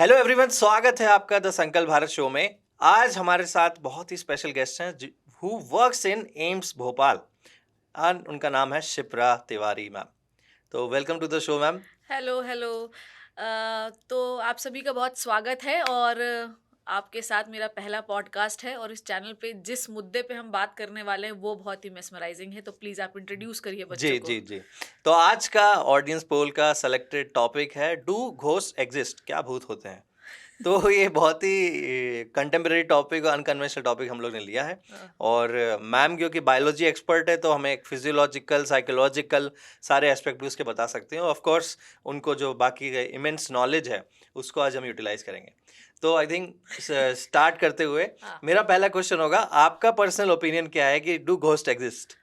Hello everyone, स्वागत है आपका द संकल्प भारत शो में। आज हमारे साथ बहुत ही स्पेशल गेस्ट हैं who works in AIIMS Bhopal और उनका नाम है शिप्रा तिवारी मैम। तो welcome to the show ma'am. Hello hello. तो आप सभी का बहुत स्वागत है और आपके साथ मेरा पहला पॉडकास्ट है और इस चैनल पे जिस मुद्दे पे हम बात करने वाले हैं वो बहुत ही मेस्मराइजिंग है, तो प्लीज़ आप इंट्रोड्यूस करिए बच्चों जी को। जी जी। तो आज का ऑडियंस पोल का सेलेक्टेड टॉपिक है, डू घोस्ट एग्जिस्ट, क्या भूत होते हैं। तो ये बहुत ही कंटेम्प्रेरी टॉपिक और अनकन्वेंशनल टॉपिक हम लोग ने लिया है। अ, और मैम क्योंकि बायोलॉजी एक्सपर्ट है तो हमें एक फिजियोलॉजिकल साइकोलॉजिकल सारे एस्पेक्ट भी उसके बता सकते हैं। ऑफ कोर्स उनको जो बाकी इमेंस नॉलेज है उसको आज हम यूटिलाइज करेंगे। तो आई थिंक स्टार्ट करते हुए हाँ, मेरा पहला क्वेश्चन होगा, आपका पर्सनल ओपिनियन क्या है कि डू घोस्ट एग्जिस्ट।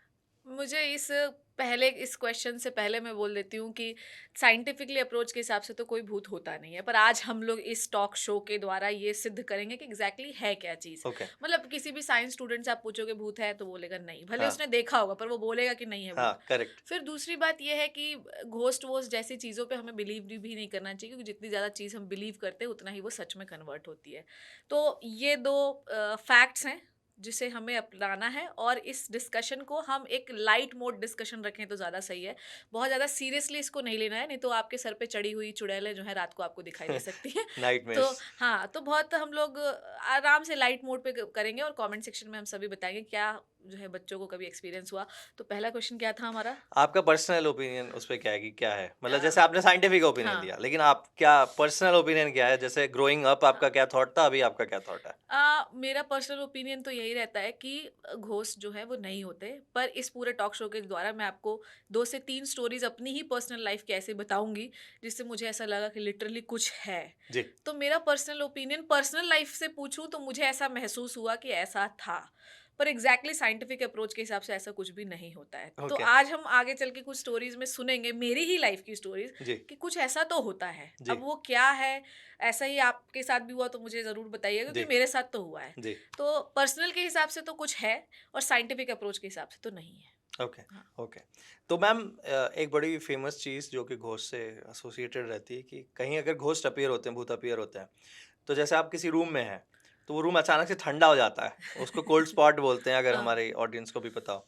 मुझे इस क्वेश्चन से पहले मैं बोल देती हूँ कि साइंटिफिकली अप्रोच के हिसाब से तो कोई भूत होता नहीं है, पर आज हम लोग इस टॉक शो के द्वारा ये सिद्ध करेंगे कि एग्जैक्टली है क्या चीज़। ओके। मतलब किसी भी साइंस स्टूडेंट से आप पूछोगे भूत है तो बोलेगा नहीं, भले हाँ उसने देखा होगा पर वो बोलेगा कि नहीं है हाँ, भूत। करेक्ट। फिर दूसरी बात ये है कि घोस्ट वोस्ट जैसी चीज़ों पे हमें बिलीव भी नहीं करना चाहिए, क्योंकि जितनी ज़्यादा चीज़ हम बिलीव करते हैं उतना ही वो सच में कन्वर्ट होती है। तो ये दो फैक्ट्स हैं जिसे हमें अपनाना है, और इस डिस्कशन को हम एक लाइट मोड डिस्कशन रखें तो ज़्यादा सही है। बहुत ज़्यादा सीरियसली इसको नहीं लेना है, नहीं तो आपके सर पे चढ़ी हुई चुड़ैलें जो है रात को आपको दिखाई दे सकती हैं। तो नाइटमेयर्स। हाँ, तो बहुत हम लोग आराम से लाइट मोड पे करेंगे और कमेंट सेक्शन में हम सभी बताएंगे क्या जो है बच्चों को कभी एक्सपीरियंस हुआ। तो पहला क्वेश्चन क्या था हमारा? आपका पर्सनल ओपिनियन उस पे क्या है कि क्या है, अ, मतलब जैसे आपने साइंटिफिक ओपिनियन हाँ। दिया, लेकिन आप क्या पर्सनल ओपिनियन क्या है, जैसे ग्रोइंग अप आपका हाँ। क्या थॉट था, अभी आपका क्या थॉट है। मेरा पर्सनल ओपिनियन तो यही रहता है कि घोस्ट जो है वो नहीं होते, पर इस पूरे टॉक शो के द्वारा मैं आपको 2 से 3 स्टोरीज़ अपनी ही पर्सनल लाइफ़ की ऐसे बताऊँगी, जिससे मुझे ऐसा लगा कि लिटरली कुछ है। जी। तो मेरा पर्सनल ओपिनियन पर्सनल लाइफ़ से पूछूँ तो मुझे ऐसा महसूस हुआ कि ऐसा था। पर एग्ज़ैक्टली साइंटिफिक अप्रोच के हिसाब से ऐसा कुछ भी नहीं होता है। तो ओके। आज हम आगे चल के कुछ स्टोरीज़ में सुनेंगे मेरी ही लाइफ़ की स्टोरीज़, जी कि कुछ ऐसा तो होता है। जी अब वो क्या है, ऐसा ही आपके साथ भी हुआ तो मुझे ज़रूर बताइएगा, जी क्योंकि मेरे साथ तो हुआ है। जी। तो पर्सनल के हिसाब से तो कुछ है और साइंटिफिक अप्रोच के हिसाब से तो नहीं है। ओके। हाँ। ओके। तो मैम, एक बड़ी फेमस चीज़ जो कि घोस्ट से एसोसिएटेड रहती है कि कहीं अगर घोस्ट अपीयर होते हैं, भूत अपीयर होते हैं, तो जैसे आप किसी रूम में हैं तो वो रूम अचानक से ठंडा हो जाता है, उसको कोल्ड स्पॉट बोलते हैं, अगर हाँ। हमारे ऑडियंस को भी पता हो।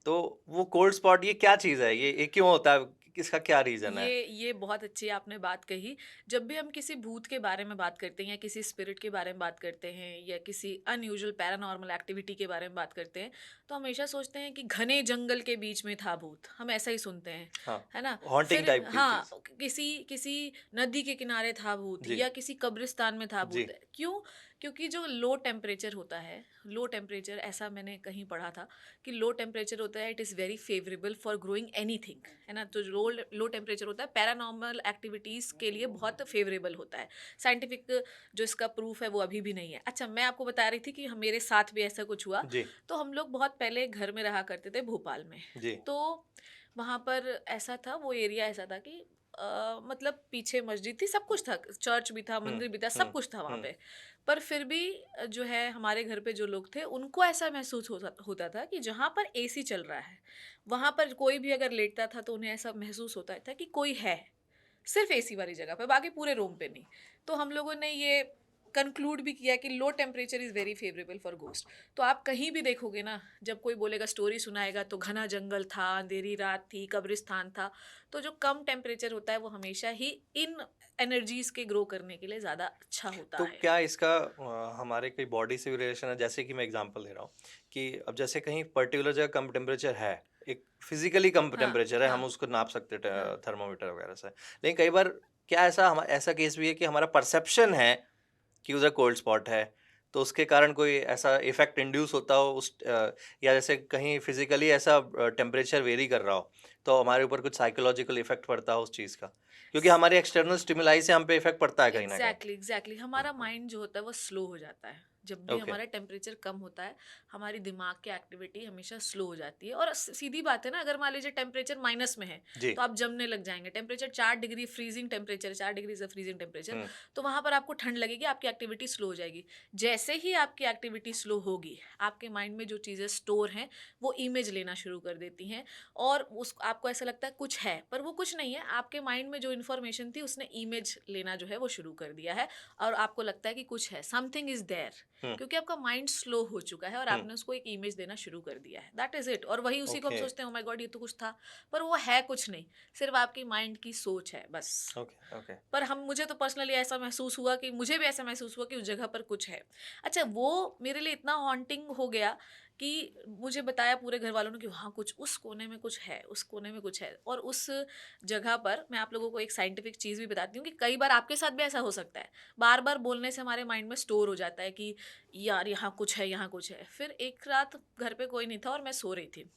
तो वो कोल्ड स्पॉट ये क्या चीज़ है? ये क्यों होता है? इसका क्या रीज़न है? ये बहुत अच्छी आपने बात कही। जब भी हम किसी भूत के बारे में बात करते हैं या किसी स्पिरिट के बारे में बात करते हैं या किसी अनयूजुअल पैरानॉर्मल एक्टिविटी के बारे में बात करते हैं, तो हमेशा सोचते हैं कि घने जंगल के बीच में था भूत। हम ऐसा ही सुनते हैं, हाँ, है ना? हॉन्टिंग फिर टाइप की हाँ, चीज़। किसी किसी नदी के किनारे था भूत जी, या किसी कब्रिस्तान में था जी, भूत। क्यों? क्योंकि जो लो टेम्परेचर होता है, लो टेम्परेचर ऐसा मैंने कहीं पढ़ा था कि लो टेम्परेचर होता है, it is very favourable for growing anything, है ना? तो जो लो टेम्परेचर होता है पैरानॉर्मल एक्टिविटीज़ के लिए बहुत फेवरेबल होता है। साइंटिफिक जो इसका प्रूफ है वो अभी भी नहीं है। अच्छा, मैं आपको बता रही थी कि मेरे साथ भी ऐसा कुछ हुआ। जी, तो हम लोग बहुत पहले घर में रहा करते थे भोपाल में। जी। तो वहाँ पर ऐसा था, वो एरिया ऐसा था कि मतलब पीछे मस्जिद थी, सब कुछ था, चर्च भी था, हुँ, मंदिर भी था, हुँ, सब कुछ था वहाँ हुँ। पे। पर फिर भी जो है हमारे घर पे जो लोग थे उनको ऐसा महसूस होता था कि जहाँ पर एसी चल रहा है, वहाँ पर कोई भी अगर लेटता था तो उन्हें ऐसा महसूस होता था कि कोई है, सिर्फ एसी वाली जगह पे, बाकी पूरे रूम पे नहीं। तो हम लोगों ने ये कंक्लूड भी किया कि low temperature is very favourable for ghost. तो आप कहीं भी देखोगे ना, जब कोई बोलेगा स्टोरी सुनाएगा तो घना जंगल था, अंधेरी रात थी, कब्रिस्तान था। तो जो कम टेम्परेचर होता है वो हमेशा ही इन एनर्जीज़ के ग्रो करने के लिए ज़्यादा अच्छा होता तो है। क्या इसका हमारे कोई बॉडी से भी रिलेशन है? जैसे कि मैं एग्ज़ाम्पल दे रहा हूँ कि अब जैसे कहीं पर्टिकुलर जगह कम टेम्परेचर है, एक फिज़िकली कम हाँ, टेम्परेचर है, हम हाँ, उसको नाप सकते हैं हाँ। थर्मामीटर वगैरह से। लेकिन कई बार क्या ऐसा केस भी है कि हमारा परसेप्शन है कि उधर कोल्ड स्पॉट है, तो उसके कारण कोई ऐसा इफ़ेक्ट इंड्यूस होता हो या जैसे कहीं फिज़िकली ऐसा टेम्परेचर वेरी कर रहा हो, तो हमारे ऊपर कुछ साइकोलॉजिकल इफ़ेक्ट पड़ता हो उस चीज़ का? क्योंकि हमारे एक्सटर्नल स्टिमुलाई से हम पे इफ़ेक्ट पड़ता है कहीं न कहीं। एग्जैक्टली एग्जैक्टली हमारा माइंड जो होता है वो स्लो हो जाता है जब भी ओके। हमारा टेम्परेचर कम होता है, हमारी दिमाग की एक्टिविटी हमेशा स्लो हो जाती है। और सीधी बात है ना, अगर मान लीजिए टेम्परेचर माइनस में है, जी। तो आप जमने लग जाएंगे। Temperature 4 degree freezing temperature, 4 degree is a freezing temperature, हुँ, तो वहां पर आपको ठंड लगेगी, आपकी एक्टिविटी स्लो हो जाएगी। जैसे ही आपकी एक्टिविटी स्लो होगी, आपके माइंड में जो चीज़ें स्टोर हैं वो इमेज लेना शुरू कर देती हैं, और उस आपको ऐसा लगता है कुछ है, पर वो कुछ नहीं है। आपके माइंड में जो इन्फॉर्मेशन थी उसने इमेज लेना जो है वो शुरू कर दिया है, और आपको लगता है कि कुछ है, समथिंग इज देयर, हुँ, क्योंकि आपका माइंड स्लो हो चुका है और हुँ, आपने उसको एक इमेज देना शुरू कर दिया है। That is it. और वही उसी को हम ओके, सोचते हैं, ओ माय गॉड ये तो कुछ था, पर वो है कुछ नहीं, सिर्फ आपकी माइंड की सोच है बस। Okay, okay. पर हम मुझे तो पर्सनली ऐसा महसूस हुआ कि मुझे भी ऐसा महसूस हुआ कि उस जगह पर कुछ है। अच्छा, वो मेरे लिए इतना हॉन्टिंग हो गया कि मुझे बताया पूरे घर वालों ने कि वहाँ कुछ, उस कोने में कुछ है, उस कोने में कुछ है। और उस जगह पर मैं आप लोगों को एक साइंटिफिक चीज़ भी बताती हूँ कि कई बार आपके साथ भी ऐसा हो सकता है। बार बार बोलने से हमारे माइंड में स्टोर हो जाता है कि यार यहाँ कुछ है, यहाँ कुछ है। फिर एक रात घर पे कोई नहीं था और मैं सो रही थी,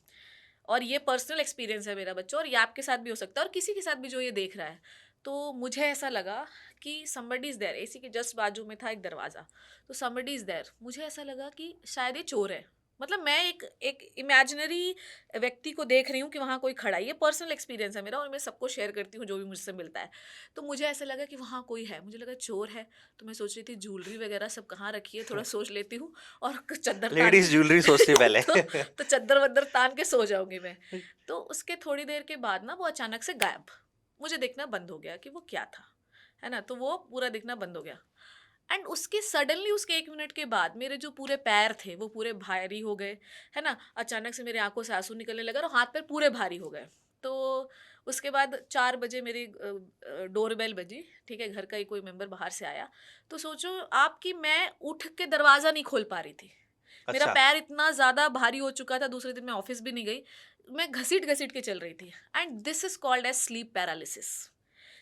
और ये पर्सनल एक्सपीरियंस है मेरा बच्चों, और ये आपके साथ भी हो सकता है और किसी के साथ भी जो ये देख रहा है। तो मुझे ऐसा लगा कि समबडी इज देयर, एसी के जस्ट बाजू में था एक दरवाजा, तो समबडी इज देयर। मुझे ऐसा लगा कि शायद ये चोर है। मतलब मैं एक एक इमेजिनरी व्यक्ति को देख रही हूँ कि वहाँ कोई खड़ा है। ये पर्सनल एक्सपीरियंस है मेरा, और मैं सबको शेयर करती हूँ जो भी मुझसे मिलता है। तो मुझे ऐसा लगा कि वहाँ कोई है, मुझे लगा चोर है। तो मैं सोच रही थी ज्वेलरी वगैरह सब कहाँ रखी है, थोड़ा सोच लेती हूँ, और चद्दर तान लेडीज़ ज्वेलरी सोचती है के पहले। तो चद्दर वद्दर तान के सो जाऊंगी मैं। तो उसके थोड़ी देर के बाद ना वो अचानक से गायब। मुझे दिखना बंद हो गया कि वो क्या था, है ना। तो वो पूरा दिखना बंद हो गया, एंड उसके सडनली उसके 1 मिनट के बाद मेरे जो पूरे पैर थे वो पूरे भारी हो गए, है ना। अचानक से मेरे आंखों से आंसू निकलने लगा और हाथ पैर पूरे भारी हो गए। तो उसके बाद 4 बजे मेरी डोरबेल बजी, ठीक है, घर का ही कोई मेंबर बाहर से आया। तो सोचो आप कि मैं उठ के दरवाज़ा नहीं खोल पा रही थी। मेरा अच्छा, पैर इतना ज़्यादा भारी हो चुका था, दूसरे दिन मैं ऑफिस भी नहीं गई। मैं घसीट-घसीट के चल रही थी, and this is called as sleep paralysis.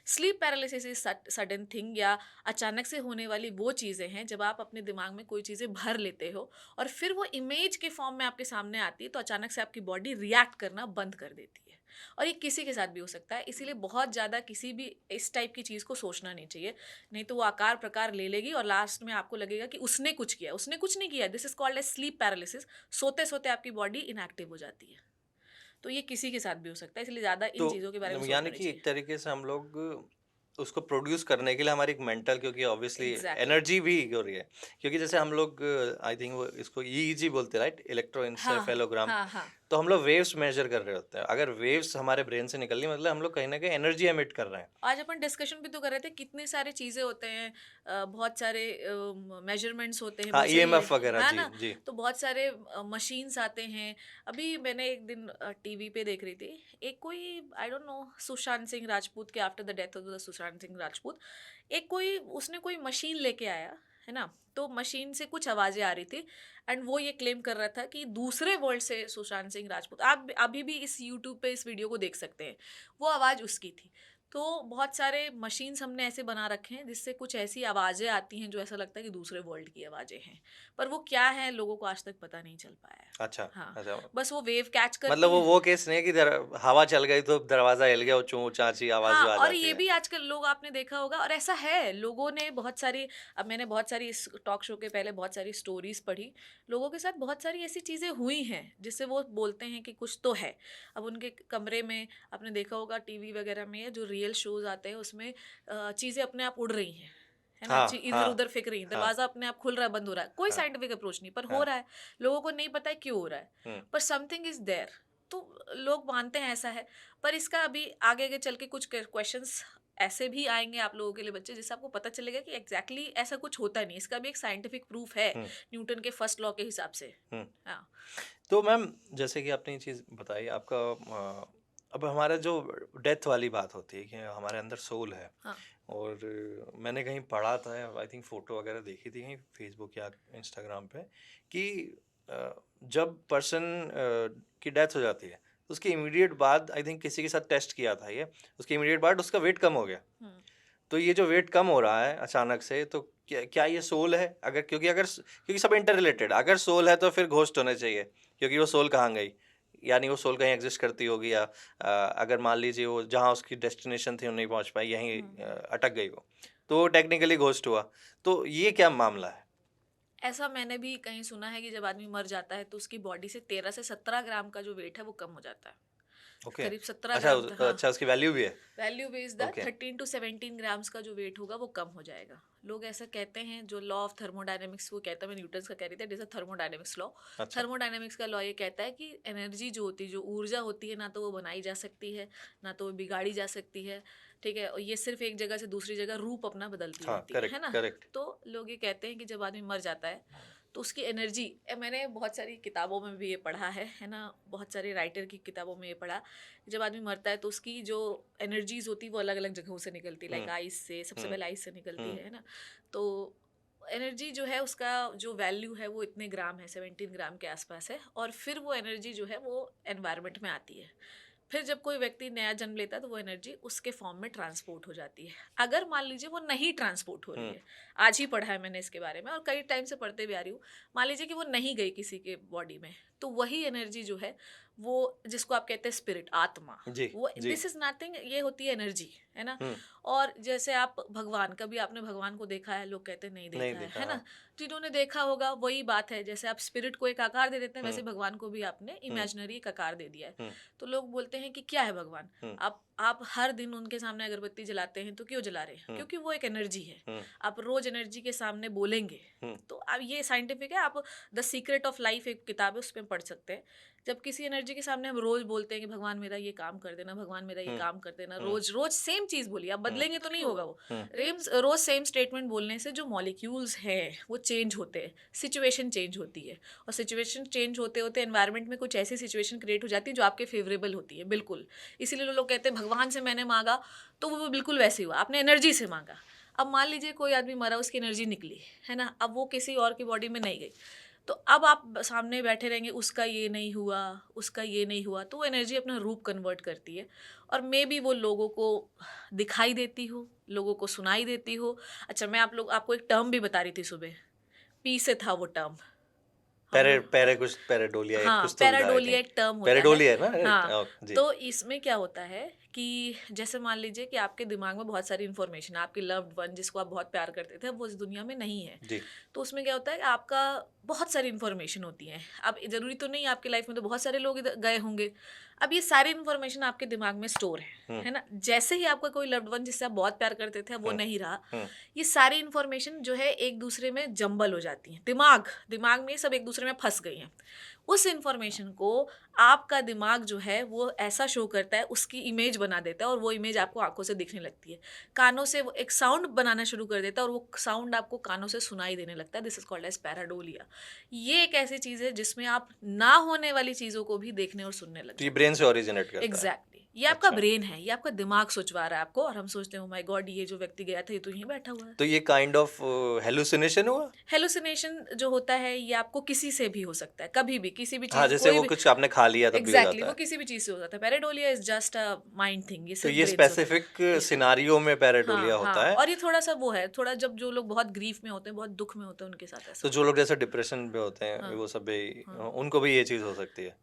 Sleep paralysis is sudden thing, या अचानक से होने वाली वो चीज़ें हैं जब आप अपने दिमाग में कोई चीज़ें भर लेते हो और फिर वो इमेज के फॉर्म में आपके सामने आती है, तो अचानक से आपकी बॉडी रिएक्ट करना बंद कर देती है। और ये किसी के साथ भी हो सकता है, इसीलिए बहुत ज़्यादा किसी भी इस टाइप की चीज़ को सोचना नहीं चाहिए। नहीं तो वो आकार प्रकार ले लेगी और लास्ट में आपको लगेगा कि उसने कुछ किया। उसने कुछ नहीं किया। This is called as sleep paralysis. सोते सोते आपकी बॉडी इनएक्टिव हो जाती है। तो ये किसी के साथ भी हो सकता है, इसलिए ज़्यादा तो इन चीज़ों के बारे में सोचना यानी नहीं कि चाहिए। एक तरीके से हम लोग उसको प्रोड्यूस करने के लिए हमारी एक मेंटल, क्योंकि ऑब्वियसली एग्जैक्टली। एनर्जी भी हो रही है। क्योंकि जैसे हम लोग आई थिंक वो इसको ईईजी बोलते हैं, राइट? हाँ, इलेक्ट्रोएन्सेफेलोग्राम। हाँ, हाँ। तो हम लोग वेव्स मेजर कर रहे होते हैं। अगर वेव्स हमारे ब्रेन से निकल रही है, मतलब हम लोग कहीं न कहीं एनर्जी एमिट कर रहे हैं। आज अपन डिस्कशन भी तो कर रहे थे, कितने सारे चीज़ें होते हैं, बहुत सारे मेजरमेंट्स होते हैं, हाँ, बहुत सारी, ईएमएफ वगैरह, है जी, ना। जी। तो बहुत सारे मशीन्स आते हैं। अभी मैंने एक दिन टीवी पे देख रही थी, एक कोई, I don't know, Sushant Singh Rajput के after the death of the Sushant Singh Rajput, एक कोई उसने कोई मशीन लेके आया, है ना। तो मशीन से कुछ आवाज़ें आ रही थी, एंड वो ये क्लेम कर रहा था कि दूसरे वर्ल्ड से सुशांत सिंह राजपूत, आप अभी भी इस यूट्यूब पे इस वीडियो को देख सकते हैं, वो आवाज़ उसकी थी। तो बहुत सारे मशीन्स हमने ऐसे बना रखे हैं जिससे कुछ ऐसी आवाज़ें आती हैं जो ऐसा लगता है कि दूसरे वर्ल्ड की आवाज़ें हैं, पर वो क्या है लोगों को आज तक पता नहीं चल पाया है। अच्छा, हाँ, अच्छा। बस वो वेव कैच मतलब करती हैं। वो केस नहीं है कि हवा चल गई तो दरवाज़ा हिल गया और चूँ चाची आवाज़ हाँ, जो आ और जाती ये है। भी आजकल लोग, आपने देखा होगा, और ऐसा है, लोगों ने बहुत सारी, अब मैंने बहुत सारी इस टॉक शो के पहले बहुत सारी स्टोरीज पढ़ी, लोगों के साथ बहुत सारी ऐसी चीज़ें हुई हैं जिससे वो बोलते हैं कि कुछ तो है। अब उनके कमरे में, आपने देखा होगा टीवी वगैरह में जो रियल शोज आते हैं उसमें चीज़ें अपने आप उड़ रही हैं, है ना, हाँ, इधर हाँ, उधर फेंक रही हैं, हाँ, दरवाजा अपने आप खुल रहा है, बंद हो रहा है, कोई हाँ, साइंटिफिक अप्रोच नहीं, पर हो हाँ। रहा है। लोगों को नहीं पता है क्यों हो रहा है, हुँ। पर समथिंग इज देयर। तो लोग मानते हैं ऐसा है, पर इसका अभी आगे आगे चल के कुछ क्वेश्चंस ऐसे भी आएंगे आप लोगों के लिए बच्चे, जिससे आपको पता चलेगा कि एग्जैक्टली ऐसा कुछ होता नहीं। इसका भी एक साइंटिफिक प्रूफ है, हुँ, न्यूटन के फर्स्ट लॉ के हिसाब से। हुँ। हाँ, तो मैम, जैसे कि आपने ये चीज़ बताई आपका अब हमारा जो डेथ वाली बात होती है कि हमारे अंदर सोल है। हाँ, और मैंने कहीं पढ़ा था, आई थिंक फ़ोटो वगैरह देखी थी कहीं फेसबुक या इंस्टाग्राम पे, कि जब पर्सन की डेथ हो जाती है, तो उसके इमीडिएट बाद, आई थिंक किसी के साथ टेस्ट किया था ये, उसके इमीडिएट बाद उसका वेट कम हो गया। हम्म, तो ये जो वेट कम हो रहा है अचानक से, तो क्या क्या ये सोल है? अगर क्योंकि सब इंटर रिलेटेड, अगर सोल है तो फिर घोस्ट होने चाहिए, क्योंकि वो सोल कहाँ गई? यानी वो सोल कहीं एग्जिस्ट करती होगी, या अगर मान लीजिए वो जहाँ उसकी डेस्टिनेशन थी वो नहीं पहुँच पाई, यहीं हम्म। अटक गई वो, तो टेक्निकली घोस्ट हुआ। तो ये क्या मामला है? ऐसा मैंने भी कहीं सुना है कि जब आदमी मर जाता है तो उसकी बॉडी से 13 से 17 ग्राम का जो वेट है वो कम हो जाता है। ओके। करीब 17 अच्छा ग्राम तक, हाँ। अच्छा, उसकी वैल्यू भी है। Value based the okay. 13 to 17 grams का जो वेट होगा वो कम हो जाएगा। लोग ऐसा कहते हैं, जो लॉ ऑफ थर्मोडायनेमिक्स वो कहता है, मैं न्यूटन्स का कह रही थी, it is a thermodynamics law. अच्छा। थर्मोडायनेमिक्स का लॉ ये कहता है कि एनर्जी जो होती है, जो ऊर्जा होती है, ना तो वो बनाई जा सकती है, ना तो वो बिगाड़ी जा सकती है। ठीक है, और ये सिर्फ एक जगह से दूसरी जगह रूप अपना बदलती हाँ, रहती है करेक्ट ना। करेक्ट। तो लोग ये कहते हैं कि जब आदमी मर जाता है तो उसकी एनर्जी, मैंने बहुत सारी किताबों में भी ये पढ़ा है ना, बहुत सारे राइटर की किताबों में ये पढ़ा, जब आदमी मरता है तो उसकी जो एनर्जीज होती है वो अलग अलग जगहों से निकलती है, लाइक हम्म आइस से, सबसे हम्म पहले आइस से निकलती हम्म है ना। तो एनर्जी जो है उसका जो वैल्यू है वो इतने ग्राम है, 17 ग्राम के आसपास है, और फिर वो एनर्जी जो है वो एनवायरनमेंट में आती है। फिर जब कोई व्यक्ति नया जन्म लेता है तो वो एनर्जी उसके फॉर्म में ट्रांसपोर्ट हो जाती है। अगर मान लीजिए वो नहीं ट्रांसपोर्ट हो रही हम्म है, आज ही पढ़ा है मैंने इसके बारे में और कई टाइम से पढ़ते भी आ रही हूँ, मान लीजिए कि वो नहीं गई किसी के बॉडी में, तो वही एनर्जी जो है वो, जिसको आप कहते हैं स्पिरिट, आत्मा, जी वो जी। दिस इज नथिंग, ये होती है एनर्जी, है ना। हम्म। और जैसे आप भगवान, कभी आपने भगवान को देखा है? लोग कहते हैं नहीं नहीं देखा देखा, है हाँ। ना। जिन्होंने देखा होगा वही बात है, जैसे आप स्पिरिट को एक आकार दे देते हैं, हम्म वैसे भगवान को भी आपने हम्म इमेजिनरी एक आकार दे दिया है। हम्म तो लोग बोलते हैं कि क्या है भगवान। हम्म आप हर दिन उनके सामने अगरबत्ती जलाते हैं तो क्यों जला रहे हैं? हम्म क्योंकि वो एक एनर्जी है। हम्म आप रोज एनर्जी के सामने बोलेंगे। हम्म तो अब ये साइंटिफिक है, आप द सीक्रेट ऑफ लाइफ एक किताब है, उसमें पढ़ सकते हैं। जब किसी एनर्जी के सामने हम रोज बोलते हैं कि भगवान मेरा ये काम कर देना, भगवान मेरा ये हम्म काम कर देना, हम्म रोज रोज सेम चीज बोलिए, आप हम्म बदलेंगे तो नहीं होगा वो। हम्म रोज सेम स्टेटमेंट बोलने से जो मॉलिक्यूल्स हैं वो चेंज होते हैं, सिचुएशन चेंज होती है, और सिचुएशन चेंज होते होते एनवायरनमेंट में कुछ ऐसी सिचुएशन क्रिएट हो जाती है जो आपके फेवरेबल होती है, बिल्कुल। इसीलिए लोग कहते हैं भगवान से मैंने मांगा तो वो बिल्कुल वैसे ही हुआ, आपने एनर्जी से मांगा। अब मान लीजिए कोई आदमी मरा, उसकी एनर्जी निकली, है ना, अब वो किसी और की बॉडी में नहीं गई, तो अब आप सामने बैठे रहेंगे, उसका ये नहीं हुआ, उसका ये नहीं हुआ, तो वो एनर्जी अपना रूप कन्वर्ट करती है, और मे बी वो लोगों को दिखाई देती हो, लोगों को सुनाई देती हो। अच्छा, मैं आपको एक टर्म भी बता रही थी सुबह, पी से था वो टर्म, हम पैरे लोग। पैरे कुछ पैराडोलिया एक हाँ, कुछ तो भी था, आई पैराडोलिया थिंक। एक टर्म होता है। पैराडोलिया है ना, हाँ, जी। तो इसमें क्या होता है कि जैसे मान लीजिए कि आपके दिमाग में बहुत सारी इन्फॉर्मेशन है, आपके लव्ड वन जिसको आप बहुत प्यार करते थे वो इस दुनिया में नहीं है। जी। तो उसमें क्या होता है कि आपका बहुत सारी इन्फॉर्मेशन होती है। अब ज़रूरी तो नहीं, आपकी लाइफ में तो बहुत सारे लोग गए होंगे। अब ये सारी इन्फॉर्मेशन आपके दिमाग में स्टोर हम्म है ना। जैसे ही आपका कोई लव्ड वन जिससे आप बहुत प्यार करते थे वो हम्म नहीं रहा, हम्म ये सारी इन्फॉर्मेशन जो है एक दूसरे में जंबल हो जाती है, दिमाग में ये सब एक दूसरे में फंस गई हैं। उस इन्फॉर्मेशन को आपका दिमाग जो है वो ऐसा शो करता है, उसकी इमेज बना देता है, और वो इमेज आपको आंखों से दिखने लगती है। कानों से वो एक साउंड बनाना शुरू कर देता है, और वो साउंड आपको कानों से सुनाई देने लगता है। This is called as pareidolia. ये एक ऐसी चीज़ है जिसमें आप ना होने वाली चीज़ों को भी देखने और सुनने लग तो ये जाते ब्रेन हैं। से ओरिजिनेट करता है। एग्जैक्टली, ये आपका अच्छा। ब्रेन है, ये आपका दिमाग सोचवा रहा है आपको, और हम सोचते हैं, ओ माय गॉड, ये जो व्यक्ति गया था ये तो यहीं बैठा हुआ है। तो ये काइंड ऑफ हेलुसिनेशन हुआ। हेलुसिनेशन जो होता है ये आपको किसी से भी हो सकता है, कभी भी, किसी भी हाँ, चीज, जैसे कोई वो भी। कुछ आपने खा लिया तब भी हो एग्जैक्टली, जाता वो है। किसी भी चीज से हो जाता है। Pareidolia is just a mind thing, ये तो सिर्फ ये ब्रेन से होता है। स्पेसिफिक सिनारियो में पैराडोलिया हाँ हाँ, होता है। और ये थोड़ा सा वो है, थोड़ा जब जो लोग बहुत ग्रीफ में होते हैं, बहुत दुख में होते हैं, उनके साथ ऐसा तो जो होता लोग जैसे डिप्रेशन में होते हैं है। हाँ वो सब भी, हाँ। उनको भी ये चीज हो सकती है।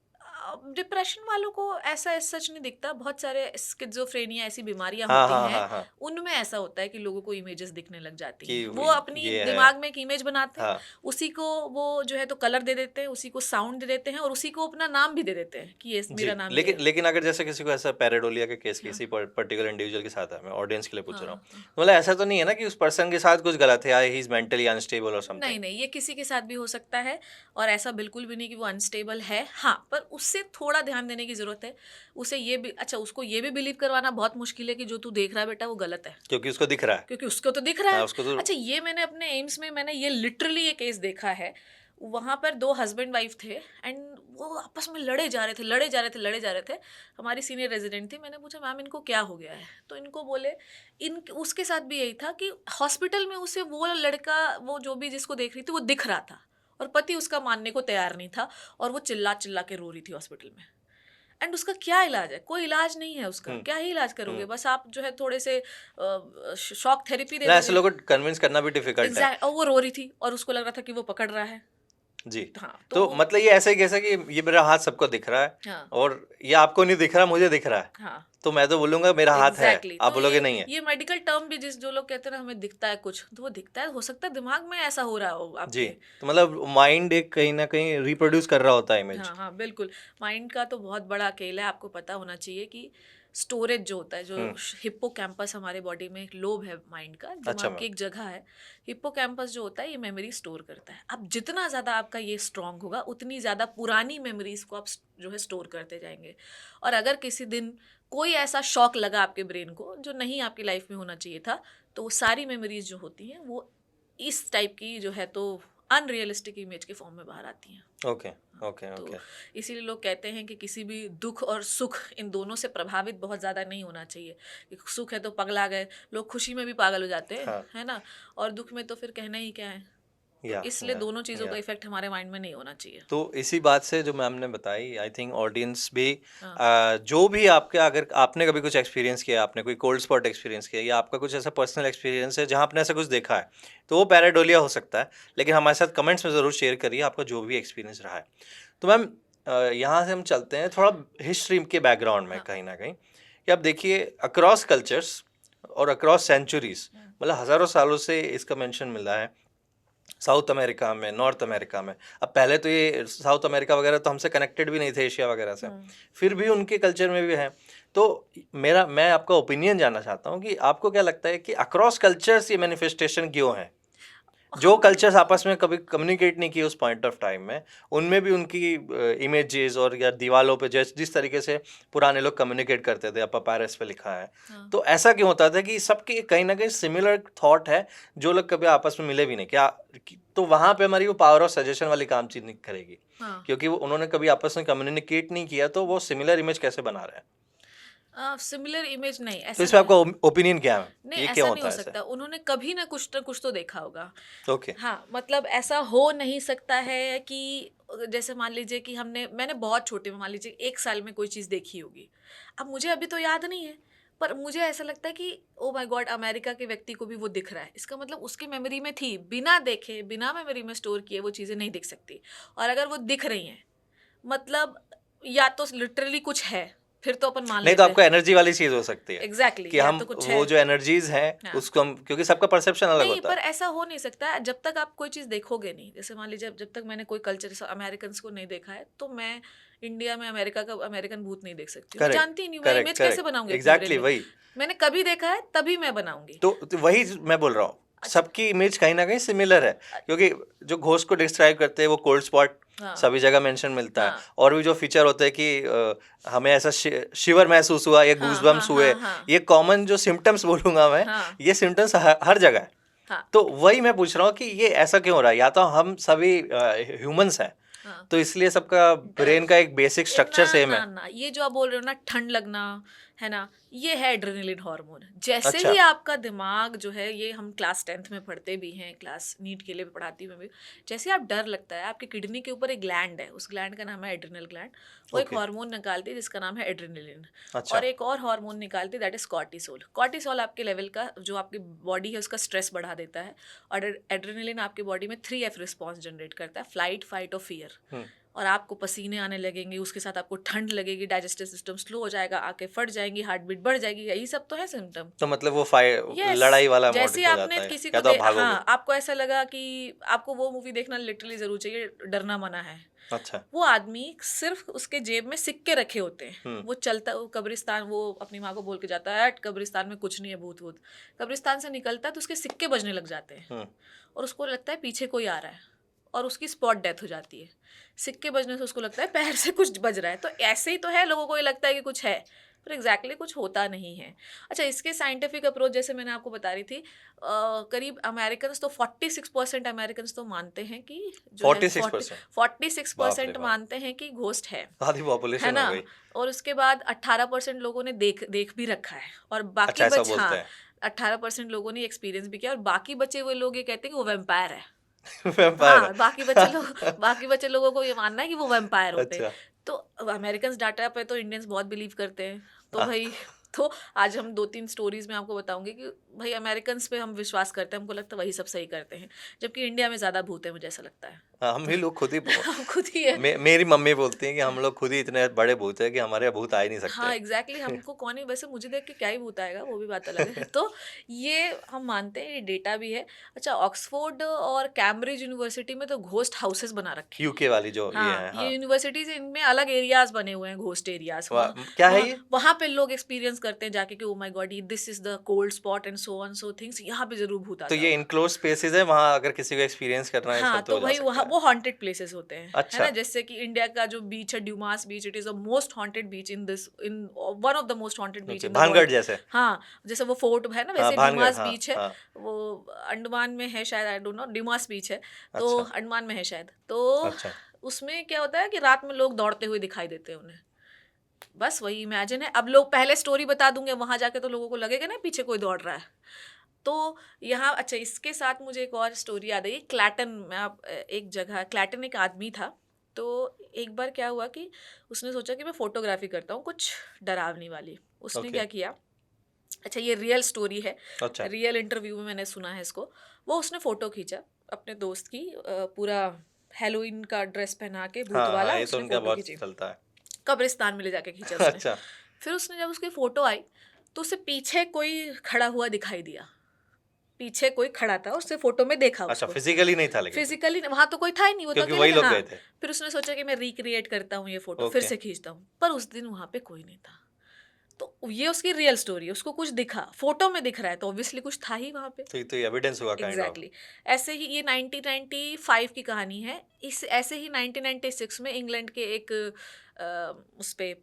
डिप्रेशन वालों को ऐसा सच नहीं दिखता, बहुत सारे स्किज़ोफ्रेनिया ऐसी बीमारियां हाँ होती हाँ हैं, हाँ हाँ। उनमें ऐसा होता है कि लोगों को इमेजेस दिखने लग जाती कि हैं। वो अपनी ये है। दिमाग में एक इमेज बनाते हैं, हाँ। उसी को वो जो है तो कलर दे देते हैं, उसी को साउंड दे देते हैं, और उसी को अपना नाम भी दे देते हैं कि ये जी, मेरा नाम ये लेकिन है। लेकिन अगर जैसे किसी को ऐसा पैराडोलिया के केस हाँ किसी पर्टिकुलर इंडिविजुअल के साथ है, मैं ऑडियंस के लिए पूछ हाँ रहा हूँ, हाँ। तो मतलब ऐसा तो नहीं है ना कि उस पर्सन के साथ कुछ गलत है या ही इज मेंटली अनस्टेबल और नहीं समथिंग। नहीं, ये किसी के साथ भी हो सकता है, और ऐसा बिल्कुल भी नहीं कि वो अनस्टेबल है। हाँ, पर उससे थोड़ा ध्यान देने की जरूरत है। उसे ये भी, अच्छा, उसको ये भी बिलीव करवाना बहुत मुश्किल है कि जो तू देख रहा है बेटा वो गलत है, क्योंकि उसको दिख रहा है। क्योंकि उसको तो दिख रहा हाँ, है। उसको तो। अच्छा, ये मैंने अपने एम्स में, मैंने ये लिटरली ये केस देखा है। वहाँ पर दो हस्बैंड वाइफ थे, एंड वो आपस में लड़े जा रहे थे, लड़े जा रहे थे, लड़े जा रहे थे। हमारी सीनियर रेजिडेंट थी, मैंने पूछा मैम इनको क्या हो गया है, तो इनको बोले, इन उसके साथ भी यही था कि हॉस्पिटल में उसे वो लड़का, वो जो भी जिसको देख रही थी वो दिख रहा था, और पति उसका मानने को तैयार नहीं था, और वो चिल्ला चिल्ला के रो रही थी हॉस्पिटल में। एंड उसका क्या इलाज है? कोई इलाज नहीं है उसका, हम्म क्या ही इलाज करोगे? हम्म बस आप जो है थोड़े से शॉक थेरेपी दे ना, ऐसे दोगे। लोगों को कन्विंस करना भी डिफिकल्ट है। एग्जैक्ट, और वो रो रही थी और उसको लग रहा था कि वो पकड़ रहा है। जी। हाँ, तो तो मतलब ये ऐसा ही कैसा कि ये मेरा हाथ सबको दिख रहा है हाँ, और ये आपको नहीं दिख रहा, मुझे दिख रहा है। हाँ। तो मैं तो बोलूँगा मेरा हाथ है, एग्जैक्टली आप तो बोलोगे नहीं है। ये मेडिकल टर्म भी जिस जो लोग कहते हैं ना हमें दिखता है कुछ, तो वो दिखता है, हो सकता है दिमाग में ऐसा हो रहा हो जी, आपके। तो मतलब माइंड एक कहीं न कहीं रिप्रोड्यूस कर रहा होता है इमेज। हाँ, हाँ, बिल्कुल। माइंड का तो बहुत बड़ा खेल है, आपको पता होना चाहिए कि स्टोरेज जो होता है, हुँ, जो हिप्पोकैम्पस हमारे बॉडी में एक लोब है माइंड का, अच्छा दिमाग की मैम। एक जगह है। हिप्पोकैम्पस जो होता है ये मेमोरी स्टोर करता है। अब जितना ज़्यादा आपका ये स्ट्रांग होगा, उतनी ज़्यादा पुरानी मेमोरीज को आप जो है स्टोर करते जाएंगे। और अगर किसी दिन कोई ऐसा शॉक लगा आपके ब्रेन को जो नहीं आपकी लाइफ में होना चाहिए था, तो वो सारी मेमोरीज जो होती हैं वो इस टाइप की जो है तो अनरियलिस्टिक इमेज के फॉर्म में बाहर आती हैं। ओके, हाँ, ओके, तो ओके। इसीलिए लोग कहते हैं कि किसी भी दुख और सुख इन दोनों से प्रभावित बहुत ज़्यादा नहीं होना चाहिए। कि सुख है तो पगला गए, लोग खुशी में भी पागल हो जाते हैं, हाँ, है ना? और दुख में तो फिर कहना ही क्या है। तो या इसलिए या दोनों चीज़ों का या इफेक्ट हमारे माइंड में नहीं होना चाहिए। तो इसी बात से जो मैम ने बताई, आई थिंक ऑडियंस भी हाँ, जो भी आपके, अगर आपने कभी कुछ एक्सपीरियंस किया, आपने कोई कोल्ड स्पॉट एक्सपीरियंस किया या आपका कुछ ऐसा पर्सनल एक्सपीरियंस है जहाँ आपने ऐसा कुछ देखा है, तो वो पैराडोलिया हो सकता है, लेकिन हमारे साथ कमेंट्स में ज़रूर शेयर करिए आपका जो भी एक्सपीरियंस रहा है। तो मैम यहाँ से हम चलते हैं थोड़ा हिस्ट्री के बैकग्राउंड में हाँ, कहीं ना कहीं, कि आप देखिए अक्रॉस कल्चर्स और अक्रॉस सेंचुरीज, मतलब हज़ारों सालों से इसका मेंशन मिला है साउथ अमेरिका में, नॉर्थ अमेरिका में। अब पहले तो ये साउथ अमेरिका वगैरह तो हमसे कनेक्टेड भी नहीं थे एशिया वगैरह से, हम्म, फिर भी उनके कल्चर में भी है। तो मैं आपका ओपिनियन जानना चाहता हूँ कि आपको क्या लगता है कि अक्रॉस कल्चर्स ये मैनिफेस्टेशन क्यों है? जो हम कल्चर्स आपस में कभी कम्युनिकेट नहीं किए उस पॉइंट ऑफ टाइम में, उनमें भी उनकी इमेजेस और या दीवालों पे जिस तरीके से पुराने लोग कम्युनिकेट करते थे, अब papyrus पे लिखा है, हाँ, तो ऐसा क्यों होता था कि सबकी कहीं ना कहीं सिमिलर थॉट है, जो लोग कभी आपस में मिले भी नहीं क्या? तो वहां पे हमारी वो पावर ऑफ सजेशन वाली काम चीज नहीं करेगी, हाँ। क्योंकि वो उन्होंने कभी आपस में कम्युनिकेट नहीं किया, तो वो सिमिलर इमेज कैसे बना रहे हैं? सिमिलर इमेज नहीं, तो ऐसा इस पे नहीं। आपका ओपिनियन क्या है, नहीं, ये क्यों ऐसा नहीं होता हो है ऐसे? सकता। उन्होंने कभी ना कुछ तो देखा होगा। ओके। हाँ, मतलब ऐसा हो नहीं सकता है कि जैसे मान लीजिए कि मैंने बहुत छोटे में मान लीजिए 1 साल में कोई चीज़ देखी होगी। अब मुझे अभी तो याद नहीं है, पर मुझे ऐसा लगता है कि ओह माय गॉड! अमेरिका के व्यक्ति को भी वो दिख रहा है। इसका मतलब उसकी मेमोरी में थी, बिना देखे, बिना मेमोरी में स्टोर किए वो चीज़ें नहीं दिख सकती। और अगर वो दिख रही हैं, मतलब या तो लिटरली कुछ है, फिर तो अपन मान नहीं तो लेते हैं। आपको एनर्जी वाली चीज हो सकती है एग्ज़ैक्टली, कि या हम तो कुछ है। वो जो एनर्जीज हैं हाँ। उसको हम, क्योंकि सबका परसेप्शन अलग नहीं, होता पर है। ऐसा हो नहीं सकता जब तक आप कोई चीज़ देखोगे नहीं। जैसे मान लीजिए जब तक मैंने कोई कल्चर जैसे अमेरिकन्स को नहीं देखा है, तो मैं इंडिया में अमेरिका का अमेरिकन भूत नहीं देख सकती हूँ। मैं करेक्ट, जानती ही नहीं हूँ, मैं करेक्ट, इमेज कैसे करेक्ट, बनाऊँगी अपने ब्रेन एग्जैक्टली में? वही। मैंने कभी देखा है, तभी मैं बनाऊँगी। तो वही मैं बोल रहा हूँ, अच्छा, सबकी इमेज कहीं ना कहीं सिमिलर है, अ, क्योंकि जो घोस्ट को डिस्क्राइब करते हैं वो कोल्ड स्पॉट हाँ, सभी जगह मेंशन मिलता है, हाँ, और भी जो फीचर होते हैं कि हमें ऐसा शिवर महसूस हुआ या हाँ, हाँ, गूजबम्स हुए, हाँ, हाँ, ये कॉमन जो सिम्टम्स बोलूंगा मैं, हाँ, ये सिम्टम्स हर जगह है। हाँ, तो वही मैं पूछ रहा हूँ कि ये ऐसा क्यों हो रहा है? या तो हम सभी ह्यूमंस हैं, हाँ। तो इसलिए सबका डर। ब्रेन का एक बेसिक स्ट्रक्चर ना, सेम ना, है। ना, ये जो आप बोल रहे हो ना ठंड लगना, है ना? ये है एड्रेनलिन हार्मोन। जैसे अच्छा। ही आपका दिमाग जो है, ये हम क्लास 10th में पढ़ते भी हैं, क्लास नीट के लिए भी पढ़ाती हूँ मैं भी। जैसे ही आप डर लगता है, आपकी किडनी के ऊपर एक ग्लैंड है, उस ग्लैंड का नाम है एड्रिनल ग्लैंड। वो एक ओके। हार्मोन निकालती है जिसका नाम है एड्रेनलिन। अच्छा। और एक और हार्मोन निकालती है दैट इज कॉर्टिसोल। कॉर्टिसोल आपके लेवल का जो आपकी बॉडी है उसका स्ट्रेस बढ़ा देता है। और एड्रेनलिन आपकी बॉडी में 3F रिस्पॉन्स जनरेट करता है, फ्लाइट, फाइट और फियर। हम्म। और आपको पसीने आने लगेंगे, उसके साथ आपको ठंड लगेगी, डाइजेस्टिव सिस्टम स्लो हो जाएगा, आंखें फट जाएंगी, हार्ट बीट बढ़ जाएगी, यही सब तो है सिम्टम। तो मतलब वो फाइ यस। लड़ाई वाला मोड जैसे ही हो आपने जाता है, किसी या को तो आप भागोगे। हाँ, आपको ऐसा लगा कि आपको वो मूवी देखना लिटरली जरूर चाहिए, डरना मना है। अच्छा। वो आदमी सिर्फ उसके जेब में सिक्के रखे होते हैं, हम्म। वो चलता, वो कब्रिस्तान, वो अपनी माँ को बोल के जाता है कब्रिस्तान में कुछ नहीं है, भूत भूत। कब्रिस्तान से निकलता है तो उसके सिक्के बजने लग जाते हैं, हम्म। और उसको लगता है पीछे कोई आ रहा है, और उसकी स्पॉट डेथ हो जाती है। सिक्के बजने से उसको लगता है पैर से कुछ बज रहा है। तो ऐसे ही तो है, लोगों को ये लगता है कि कुछ है, पर एग्जैक्टली कुछ होता नहीं है। अच्छा, इसके साइंटिफिक अप्रोच जैसे मैंने आपको बता रही थी, करीब अमेरिकन तो 46% अमेरिकन तो मानते हैं कि जो है 46%? बाप रे 46% बाप, मानते हैं कि घोस्ट आधी है पॉपुलेशन हो ना? गई। और उसके बाद 18% लोगों ने देख देख भी रखा है, और बाकी अच्छा, ऐसा बच बोलते हाँ, हैं। 18% लोगों ने एक्सपीरियंस भी किया, और बाकी बचे हुए लोग ये कहते हैं कि वो वैम्पायर है। वैम्पायर हाँ, बाकी बच्चे लोगों को ये मानना है कि वो वैम्पायर होते हैं। अच्छा। तो अमेरिकन्स डाटा पे तो इंडियंस बहुत बिलीव करते हैं। तो आ, भाई तो आज हम 2-3 स्टोरीज में आपको बताऊंगी कि भाई अमेरिकन्स पे हम विश्वास करते हैं, हमको लगता है वही सब सही करते हैं, जबकि इंडिया में ज़्यादा भूत है, मुझे ऐसा लगता है। हाँ, हम ही लोग खुद ही हम खुद ही है। मेरी मम्मी बोलती है कि हम लोग खुद ही इतने बड़े भूत है कि हमारे यहाँ भूत आ ही नहीं सकते। हाँ, एग्ज़ैक्टली हमको कौन ही, वैसे मुझे देख के क्या ही भूत आएगा, वो भी बात अलग है। तो ये हम मानते हैं, ये डेटा भी है। अच्छा, ऑक्सफोर्ड और कैम्ब्रिज यूनिवर्सिटी में तो घोस्ट हाउसेस बना रखे हैं। यूके वाली जो ये हाँ, है, ये हाँ। यूनिवर्सिटीज़, इनमें अलग एरियाज़ बने हुए हैं, घोस्ट एरियाज़। क्या है वहाँ ये? वहाँ पे लोग एक्सपीरियंस करते हैं जाके कि ओह माय गॉड, ये this is the cold spot and so on so things, यहाँ पे ज़रूर भूत तो आता ये होगा। इनक्लोज़ स्पेसेस है, वहाँ अगर किसी को एक्सपीरियंस करना है ये हाँ, सब तो तो वो जा वही वहाँ सकता है। वो हॉन्टेड प्लेसेस होते हैं, है अच्छा, ना? जैसे कि इंडिया का जो बीच है, Dumas beach, it is the most haunted beach in this, in one of the most haunted beach okay, in the Bhangarh world. जैसे? हाँ, जैसे वो फोर्ट है ना, हाँ, वैसे भानगढ़, ड्यूमास हाँ, बीच है, हाँ। वो अंडमान में है शायद, आई डोंट नो, ड्यूमास बीच है, तो अच्छा, अंडमान में है शायद। तो अच्छा। उसमें क्या होता है कि रात में लोग दौड़ते हुए दिखाई देते हैं उन्हें। बस वही इमेजिन है। अब लोग पहले स्टोरी बता दूँगे, वहाँ जाके तो लोगों को लगेगा ना पीछे कोई दौड़ रहा है। तो यहाँ, अच्छा, इसके साथ मुझे एक और स्टोरी याद आई। क्लैटन में, आप एक जगह क्लैटन, एक आदमी था। तो एक बार क्या हुआ कि उसने सोचा कि मैं फ़ोटोग्राफ़ी करता हूँ कुछ डरावनी वाली। उसने ओके, क्या किया, अच्छा ये रियल स्टोरी है, अच्छा। रियल इंटरव्यू में मैंने सुना है इसको। वो उसने फ़ोटो खींचा अपने दोस्त की, पूरा हैलोवीन का ड्रेस पहना के भूत हाँ, हाँ, वाला ये तो उसने उनका फ़ोटो बहुत खींची। चलता है। कब्रिस्तान में ले जाके खींचा उसने। अच्छा, फिर उसने, जब उसकी फ़ोटो आई, तो उसे पीछे कोई खड़ा हुआ दिखाई दिया। पीछे कोई खड़ा था, उसने फ़ोटो में देखा अच्छा, उसको। फिज़िकली नहीं था लेकिन, फिज़िकली वहाँ तो कोई था ही नहीं, वो तो क्योंकि अकेले वही थे। लोग गए हाँ, थे। फिर उसने सोचा कि मैं रिक्रिएट करता हूँ ये फ़ोटो, फिर ओके, से खींचता हूँ। पर उस दिन वहाँ पे कोई नहीं था। तो ये उसकी रियल स्टोरी है, उसको कुछ दिखा, फ़ोटो में दिख रहा है, तो ऑब्वियसली कुछ था ही वहाँ पे। तो ये एविडेंस हुआ काइंड ऑफ। एग्जैक्टली ऐसे ही ये 1995 की कहानी है। इस ऐसे ही 1996 में इंग्लैंड के एक उस पे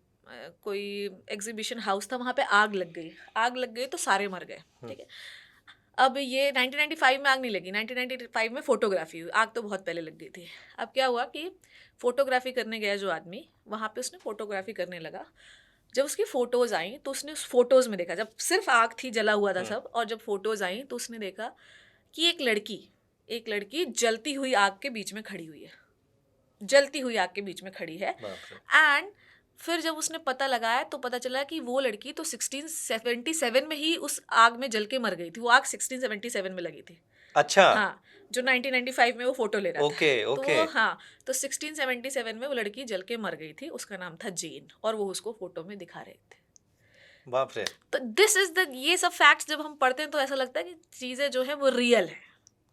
कोई एग्जीबिशन हाउस था, वहाँ पे आग लग गई। आग लग गई तो सारे मर गए। हुँ, ठीक है, अब ये 1995 में आग नहीं लगी, 1995 में फोटोग्राफी हुई, आग तो बहुत पहले लग गई थी। अब क्या हुआ कि फोटोग्राफी करने गया जो आदमी, वहाँ पे उसने फोटोग्राफी करने लगा। जब उसकी फोटोज आई तो उसने उस फोटोज में देखा, जब सिर्फ आग थी, जला हुआ था हुँ, सब, और जब फोटोज आई तो उसने देखा कि एक लड़की जलती हुई आग के बीच में खड़ी हुई है, जलती हुई आग के बीच में खड़ी है। बाप रे! एंड फिर जब उसने पता लगाया तो पता चला कि वो लड़की तो 1677 में ही उस आग में जल के मर गई थी। वो आग 1677 में लगी थी। अच्छा, हाँ, जो 1995 में वो फोटो ले रहा था। ओके, तो ओके। वो, हाँ, तो 1677 में वो लड़की जल के मर गई थी। उसका नाम था जेन, और वो उसको फोटो में दिखा रहे थे। बाप रे! तो दिस इज द, ये सब फैक्ट्स जब हम पढ़ते हैं तो ऐसा लगता है कि चीज़ें जो है वो रियल है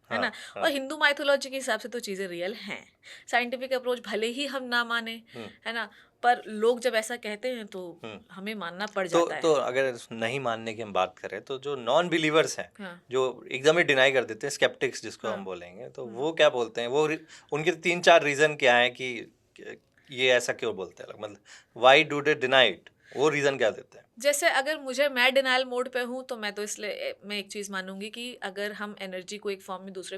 हाँ, ना? और हाँ, हिंदू माइथोलॉजी के हिसाब से तो चीज़ें रियल हैं। साइंटिफिक अप्रोच भले ही हम ना माने, हुँ, है ना? पर लोग जब ऐसा कहते हैं तो हुँ। हमें मानना पड़ तो जाता है। तो अगर नहीं मानने की हम बात करें, तो जो नॉन बिलीवर्स हैं, हाँ, जो एकदम ही डिनाई कर देते हैं, स्केप्टिक्स जिसको हम हाँ, बोलेंगे, तो हुँ। वो क्या बोलते हैं? वो उनके 3-4 रीज़न क्या हैं कि ये ऐसा क्यों बोलते हैं लोग? मतलब why do they deny it? वो रीज़न क्या देते हैं? जैसे अगर मैं डिनायल मोड पे हूँ तो मैं तो इसलिए मैं एक चीज़ मानूँगी कि अगर हम एनर्जी को एक फॉर्म से दूसरे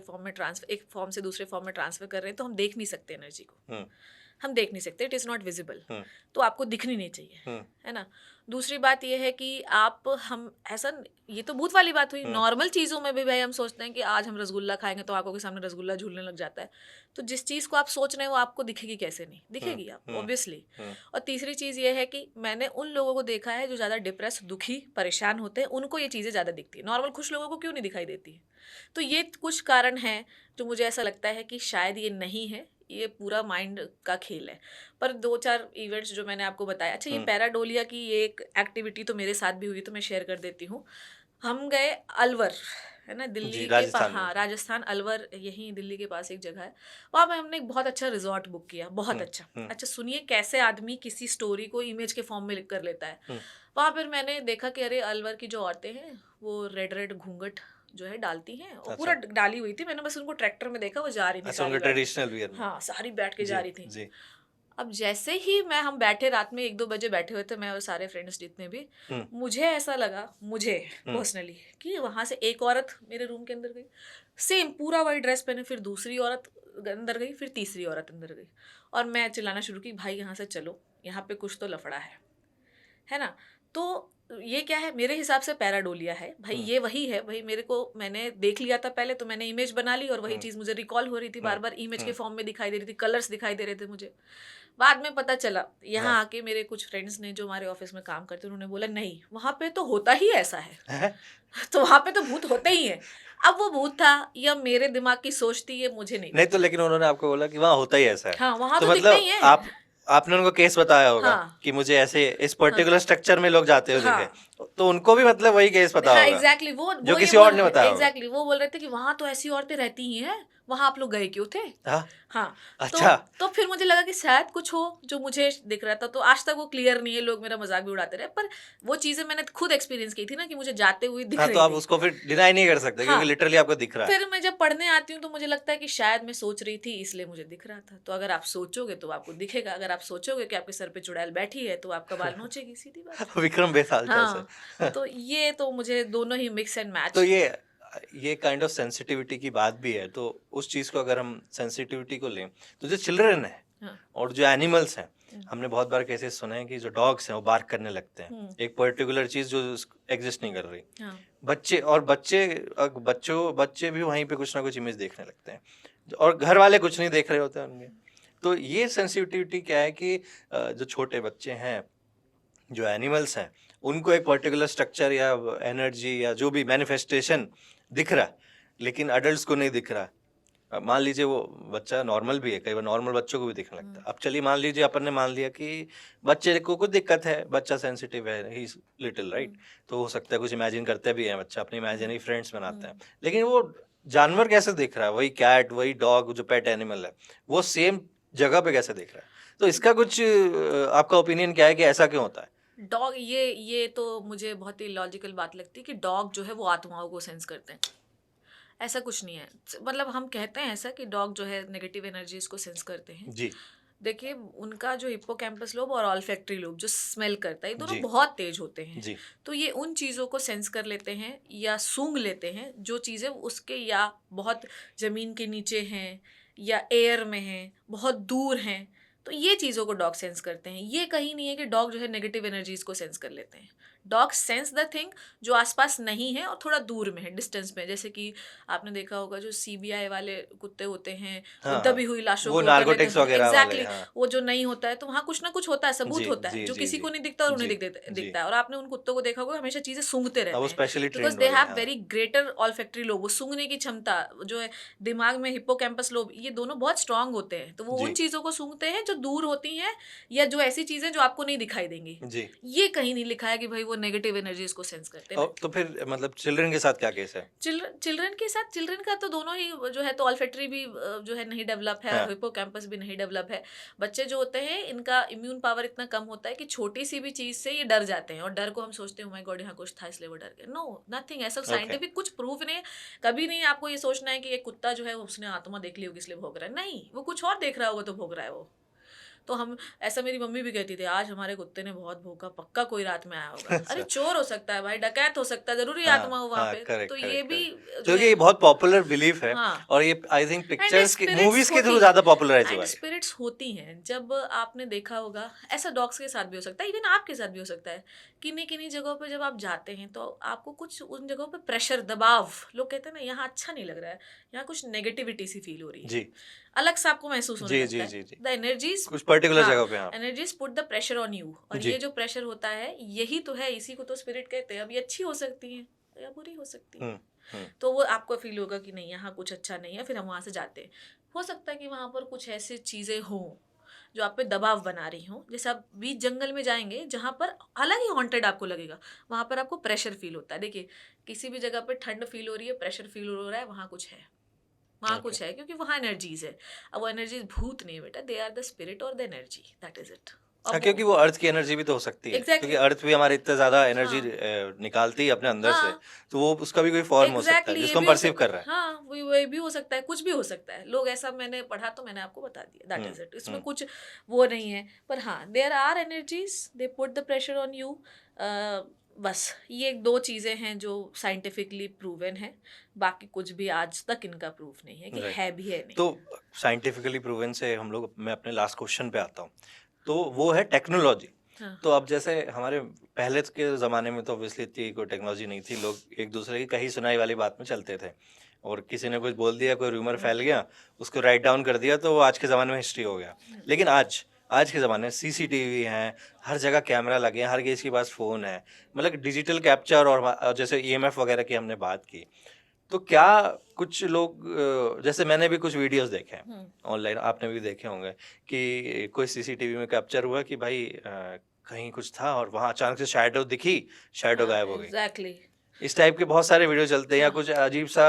फॉर्म में ट्रांसफ़र कर रहे हैं तो हम देख नहीं सकते एनर्जी को। हुँ, हम देख नहीं सकते, इट इज़ नॉट विजिबल। हुँ, तो आपको दिखनी नहीं चाहिए, हुँ, है ना? दूसरी बात ये है कि आप हम ऐसा न, ये तो भूत वाली बात हुई। हुँ, नॉर्मल चीज़ों में भी भाई हम सोचते हैं कि आज हम रसगुल्ला खाएँगे तो आँखों के सामने रसगुल्ला झूलने लग जाता है। तो जिस चीज़ को आप सोच रहे हैं वो आपको दिखेगी कैसे नहीं? हुँ, दिखेगी आपको हुँ, ऑब्वियसली। हुँ, और तीसरी चीज़ ये है कि मैंने उन लोगों को देखा है जो ज़्यादा डिप्रेस, दुखी, परेशान होते हैं, उनको ये चीज़ें ज़्यादा दिखती हैं। नॉर्मल खुश लोगों को क्यों नहीं दिखाई देती है? तो ये कुछ कारण हैं जो मुझे ऐसा लगता है कि शायद ये नहीं है, ये पूरा माइंड का खेल है। पर 2-4 इवेंट्स जो मैंने आपको बताया, अच्छा ये हुँ। पैराडोलिया की ये एक एक्टिविटी तो मेरे साथ भी हुई, तो मैं शेयर कर देती हूँ। हम गए अलवर, है ना? जी, दिल्ली के राजस्थान में। हाँ, राजस्थान अलवर, यहीं दिल्ली के पास एक जगह है। वहाँ पे हमने एक बहुत अच्छा रिज़ॉर्ट बुक किया, बहुत हुँ, अच्छा। हुँ, अच्छा सुनिए कैसे आदमी किसी स्टोरी को इमेज के फॉर्म में लिख कर लेता है। हुँ। वहाँ पर मैंने देखा कि अरे अलवर की जो औरतें हैं, वो रेड-रेड घूंघट जो है डालती हैं, और पूरा अच्छा, डाली हुई थी। मैंने बस उनको ट्रैक्टर में देखा, वो जा रही थी अच्छा सारी उनके बैठ के। ट्रेडिशनल वियर में। हाँ, सारी बैठ के जा जी, रही थी। जी। अब जैसे ही हम बैठे, रात में 1-2 बजे बैठे हुए थे, मैं और सारे फ्रेंड्स जितने भी, हुँ, मुझे ऐसा लगा, मुझे हुँ। पर्सनली, कि वहाँ से एक औरत मेरे रूम के अंदर गई, सेम पूरा वाइट ड्रेस पहने, फिर दूसरी औरत अंदर गई, फिर तीसरी औरत अंदर गई, और मैं चिल्लाना शुरू की, भाई यहाँ से चलो, यहाँ पे कुछ तो लफड़ा है ना? तो ये क्या है, मेरे हिसाब से पैराडोलिया है भाई, हुँ, ये वही है भाई। मेरे को, मैंने देख लिया था पहले, तो मैंने इमेज बना ली, और वही हुँ, चीज़ मुझे रिकॉल हो रही थी, हुँ, बार बार इमेज के हुँ। फॉर्म में दिखाई दे रही थी, कलर्स दिखाई दे रहे थे मुझे। बाद में पता चला, हाँ। यहाँ आके मेरे कुछ फ्रेंड्स ने जो हमारे ऑफिस में काम करते हैं, उन्होंने बोला नहीं, वहाँ पे तो होता ही ऐसा है। हैं? तो वहाँ पे तो भूत होते ही हैं। अब वो भूत था या मेरे दिमाग की सोच थी, ये मुझे नहीं नहीं तो पता। लेकिन उन्होंने आपको बोला कि वहाँ होता ही ऐसा है। हाँ, वहाँ तो तो दिखते मतलब ही हैं। आपने उनको केस बताया होगा हाँ, कि मुझे ऐसे इस हाँ, पर्टिकुलर स्ट्रक्चर में लोग जाते हुए दिखे। हाँ। तो उनको भी मतलब वही केस पता हाँ, होगा, एग्ज़ैक्टली जो वो ये किसी और बोल ने बताया होगा। एग्ज़ैक्टली वो बोल रहे थे कि वहाँ तो ऐसी औरतें रहती ही हैं, वहाँ आप लोग गए क्यों थे? हाँ, हाँ, तो अच्छा। तो फिर मुझे लगा कि शायद कुछ हो जो मुझे दिख रहा था, तो आज तक वो क्लियर नहीं है, लोग मेरा मज़ाक भी उड़ाते रहे, पर वो चीज़ें मैंने खुद एक्सपीरियंस की थी ना कि मुझे जाते हुए दिख हाँ, तो रही आप थी। उसको फिर डिनाई नहीं कर सकते क्योंकि हाँ, लिटरली आपको दिख रहा है। फिर मैं जब पढ़ने आती हूँ तो मुझे लगता है कि शायद मैं सोच रही थी इसलिए मुझे दिख रहा था। तो अगर आप सोचोगे तो आपको दिखेगा, अगर आप सोचोगे कि आपके सर पे चुड़ैल बैठी है तो आपका बाल नोचेगी, सीधी बात है। विक्रम बेताल जैसे। हाँ, तो ये तो मुझे दोनों ही मिक्स एंड तो मैच। ये काइंड ऑफ सेंसिटिविटी की बात भी है, तो उस चीज़ को अगर हम सेंसिटिविटी को लें, तो जो चिल्ड्रन है हाँ, और जो एनिमल्स हैं, हुँ, हमने बहुत बार केसेस सुने हैं कि जो डॉग्स हैं वो बार्क करने लगते हैं। हुँ, एक पर्टिकुलर चीज़ जो एग्जिस्ट नहीं कर रही। हाँ। बच्चे भी वहीं पे कुछ ना कुछ इमेज देखने लगते हैं और घर वाले कुछ नहीं देख रहे होते हैं उनके। तो ये सेंसिटिविटी क्या है कि जो छोटे बच्चे हैं, जो एनिमल्स हैं, उनको एक पर्टिकुलर स्ट्रक्चर या एनर्जी या जो भी मैनिफेस्टेशन दिख रहा है, लेकिन अडल्ट्स को नहीं दिख रहा है। मान लीजिए वो बच्चा नॉर्मल भी है, कई बार नॉर्मल बच्चों को भी दिखने लगता हुँ, है। अब चलिए मान लीजिए अपन ने मान लिया कि बच्चे को कुछ दिक्कत है, बच्चा सेंसिटिव है, ही इज लिटिल राइट। हुँ, तो हो सकता है कुछ इमेजिन करते भी है बच्चा, अपने हुँ, इमेजिनरी फ्रेंड्स बनाता है। हुँ। लेकिन वो जानवर कैसे दिख रहा है, वही कैट वही डॉग जो पेट एनिमल है, वो सेम जगह पे कैसे दिख रहा है? तो इसका कुछ आपका ओपिनियन क्या है कि ऐसा क्यों होता है? डॉग ये तो मुझे बहुत ही लॉजिकल बात लगती है कि डॉग जो है वो आत्माओं को सेंस करते हैं। ऐसा कुछ नहीं है। मतलब हम कहते हैं ऐसा कि डॉग जो है नेगेटिव एनर्जीज़ को सेंस करते हैं। जी, देखिए, उनका जो हिप्पोकैम्पस लोब और ऑल्फैक्टरी लोब जो स्मेल करता है, ये दोनों जी, बहुत तेज होते हैं। जी, तो ये उन चीज़ों को सेंस कर लेते हैं या सूंघ लेते हैं जो चीज़ें उसके या बहुत ज़मीन के नीचे हैं या एयर में हैं, बहुत दूर हैं। तो ये चीज़ों को डॉग सेंस करते हैं। ये कहीं नहीं है कि डॉग जो है नेगेटिव एनर्जीज़ को सेंस कर लेते हैं। डॉग सेंस द थिंग जो आस-पास नहीं है और थोड़ा दूर में है, डिस्टेंस में। जैसे कि आपने देखा होगा जो सीबीआई वाले कुत्ते होते हैं, वो हाँ, दबी हाँ। हुई लाशों वो को कर लेते नार्कोटिक्स हैं। वगैरह वाले, एग्ज़ैक्टली, हाँ। वो जो नहीं होता है तो वहाँ कुछ ना कुछ होता है, सबूत जी, होता है, जी, जो जी, किसी जी। को नहीं दिखता और उन्हें जी, जी। दिखता है। और आपने उन कुत्तों को देखा होगा हमेशा चीज़ें सूंघते हाँ, वो रहते हैं स्पेशली बिकॉज़ ट्रेन्ड दे वाले हैं, हैव हाँ। Very greater olfactory lobe. वो सूंघने की क्षमता जो है, दिमाग में हिप्पोकैम्पस लोब, ये दोनों बहुत स्ट्रॉन्ग होते हैं। तो वो जी, उन चीज़ों को सूंघते हैं जो दूर होती हैं या जो ऐसी चीज़ें जो आपको नहीं दिखाई देंगी। जी। ये कहीं नहीं लिखा है कि भई वो नेगेटिव एनर्जीज़ को सेंस करते हैं। और तो फिर मतलब चिल्ड्रन के साथ क्या केस है? चिल्ड्रन का तो दोनों ही जो है, तो ऑल्फैक्टरी भी जो है नहीं डेवलप है, हाँ, हिप्पोकैम्पस भी नहीं डेवलप है। बच्चे जो होते हैं इनका इम्यून पावर इतना कम होता है कि छोटी सी भी चीज से ये डर जाते हैं, और डर को हम सोचते हैं ओह माय गॉड यहाँ कुछ था इसलिए वो डर गए। नो, नथिंग, ऐसा ओके। साइंटिफिक कुछ प्रूफ नहीं है। कभी नहीं आपको ये सोचना है कि एक कुत्ता जो है उसने आत्मा देख ली होगी इसलिए भौंक रहा है। नहीं, वो कुछ और देख रहा होगा तो भौंक रहा है वो। तो हम ऐसा, मेरी मम्मी भी कहती थी आज हमारे कुत्ते ने बहुत भौंका, पक्का कोई रात में आया होगा। अरे अच्छा। चोर हो सकता है भाई, डकैत हो सकता है, जरूरी हाँ, आत्मा हो वहां हाँ, पे। तो करेक्ट, ये करेक्ट, भी करेक्ट। जो क्योंकि है। ये बहुत पॉपुलर बिलीफ है हाँ, और ये आई थिंक एंड पिक्चर्स की स्पिरिट्स मूवीज़ के होती थ्रू ज़्यादा पॉपुलराइज़ एंड हुआ है। स्पिरिट्स होती हैं। जब आपने देखा होगा, ऐसा डॉग्स के साथ भी हो सकता है, इवन आपके साथ भी हो सकता है। किन्हीं किन्हीं जगहों पे जब आप जाते हैं तो आपको कुछ उन जगहों पे प्रेशर, दबाव, लोग कहते हैं ना यहाँ अच्छा नहीं लग रहा है, यहाँ कुछ नेगेटिविटी सी फील हो रही है, जी। अलग सा आपको महसूस होने जी, लगता जी, है। जी, जी। द एनर्जीज, कुछ पर्टिकुलर हाँ, जगह पे हाँ। Energies put the pressure on you. और जी। ये जो प्रेशर होता है यही तो है, इसी को तो स्पिरिट कहते हैं। अब ये अच्छी हो सकती है या बुरी हो सकती है। हुँ, हुँ। तो वो आपको फील होगा कि नहीं यहाँ कुछ अच्छा नहीं है, फिर हम वहाँ से जाते हैं। हो सकता है कि वहाँ पर कुछ ऐसी चीज़ें हों जो आप पे दबाव बना रही हों। जैसे आप बीच जंगल में जाएंगे जहाँ पर अलग ही हॉन्टेड आपको लगेगा, वहाँ पर आपको प्रेशर फील होता है। देखिए, किसी भी जगह पर ठंड फील हो रही है, प्रेशर फील हो रहा है, वहाँ कुछ है, वहाँ ओके। कुछ है, क्योंकि वहाँ एनर्जीज है। अब वो एनर्जीज भूत नहीं है बेटा, दे आर द स्पिरिट और the energy, that is it. हाँ, अब क्योंकि वो अर्थ की एनर्जी भी तो हो सकती है, क्योंकि एग्जैक्टली, अर्थ भी हमारे इतना ज़्यादा एनर्जी हाँ, निकालती है अपने अंदर से, हाँ, तो वो उसका भी कोई फ़ॉर्म हो सकता है, एग्जैक्टली, ये जिसको हम भी हो परसीव सकता कर है। रहे हैं। हाँ, वो भी हो सकता है, कुछ भी हो सकता है। लोग ऐसा, मैंने पढ़ा तो मैंने आपको बता दिया, दैट हुँ, इज इट। इसमें हुँ। कुछ वो नहीं है। पर हाँ, there are energies, they put the pressure on you. बस ये दो चीजें हैं जो साइंटिफिकली प्रूवन है। बाकी कुछ भी आज तक इनका प्रूफ नहीं है कि राइट। है भी है नहीं। तो साइंटिफिकली प्रूवन से हम लोग मैं अपने लास्ट क्वेश्चन पे आता हूँ। तो वो है टेक्नोलॉजी। हाँ, तो अब जैसे हमारे पहले के ज़माने में तो ऑब्वियसली इतनी कोई टेक्नोलॉजी नहीं थी, लोग एक दूसरे की कही सुनाई वाली बात में चलते थे और किसी ने कुछ बोल दिया, कोई रूमर फैल गया, उसको राइट डाउन कर दिया तो वो आज के ज़माने में हिस्ट्री हो गया। लेकिन आज के ज़माने में सीसीटीवी हैं, हर जगह कैमरा लगे हैं, हर किसी के पास फ़ोन है, मतलब डिजिटल कैप्चर और जैसे ईएमएफ वगैरह की हमने बात की। तो क्या कुछ लोग जैसे मैंने भी कुछ वीडियोस देखे हैं हम्म, ऑनलाइन, आपने भी देखे होंगे कि कोई सीसीटीवी में कैप्चर हुआ कि भाई कहीं कुछ था और वहां अचानक से शैडो दिखी, शैडो हाँ गायब हो गई। एग्जैक्टली। इस टाइप के बहुत सारे वीडियो चलते हैं, या हाँ कुछ अजीब सा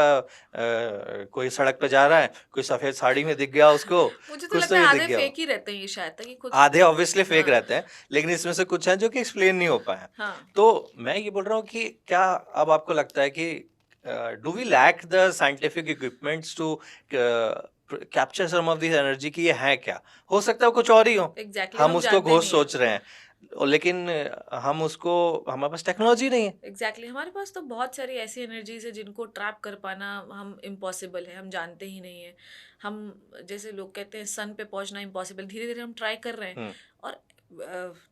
कोई सड़क पे जा रहा है, कोई सफेद साड़ी में दिख गया उसको, मुझे तो कुछ तो लगता है भी दिख आधे गया हो। फेक ही रहते हैं ये शायद तक कि खुद। आधे ऑब्वियसली फेक हाँ रहते हैं, लेकिन इसमें से कुछ हैं जो कि एक्सप्लेन नहीं हो पाए। हाँ तो मैं ये बोल रहा हूँ कि क्या अब आपको लगता है कि do we lack the scientific equipments to capture some of this energy, की ये है क्या? हो सकता है वो कुछ और ही हो, एग्जैक्टली, हम हम उसको जानते घोष नहीं है। सोच रहे हैं, और लेकिन हम उसको, हमारे पास टेक्नोलॉजी नहीं है। एग्जैक्टली हमारे पास तो बहुत सारी ऐसी एनर्जीज है जिनको ट्रैप कर पाना हम इम्पॉसिबल है, हम जानते ही नहीं है। हम जैसे लोग कहते हैं सन पे पहुंचना इम्पॉसिबल, धीरे धीरे हम ट्राई कर रहे हैं। हम्म, और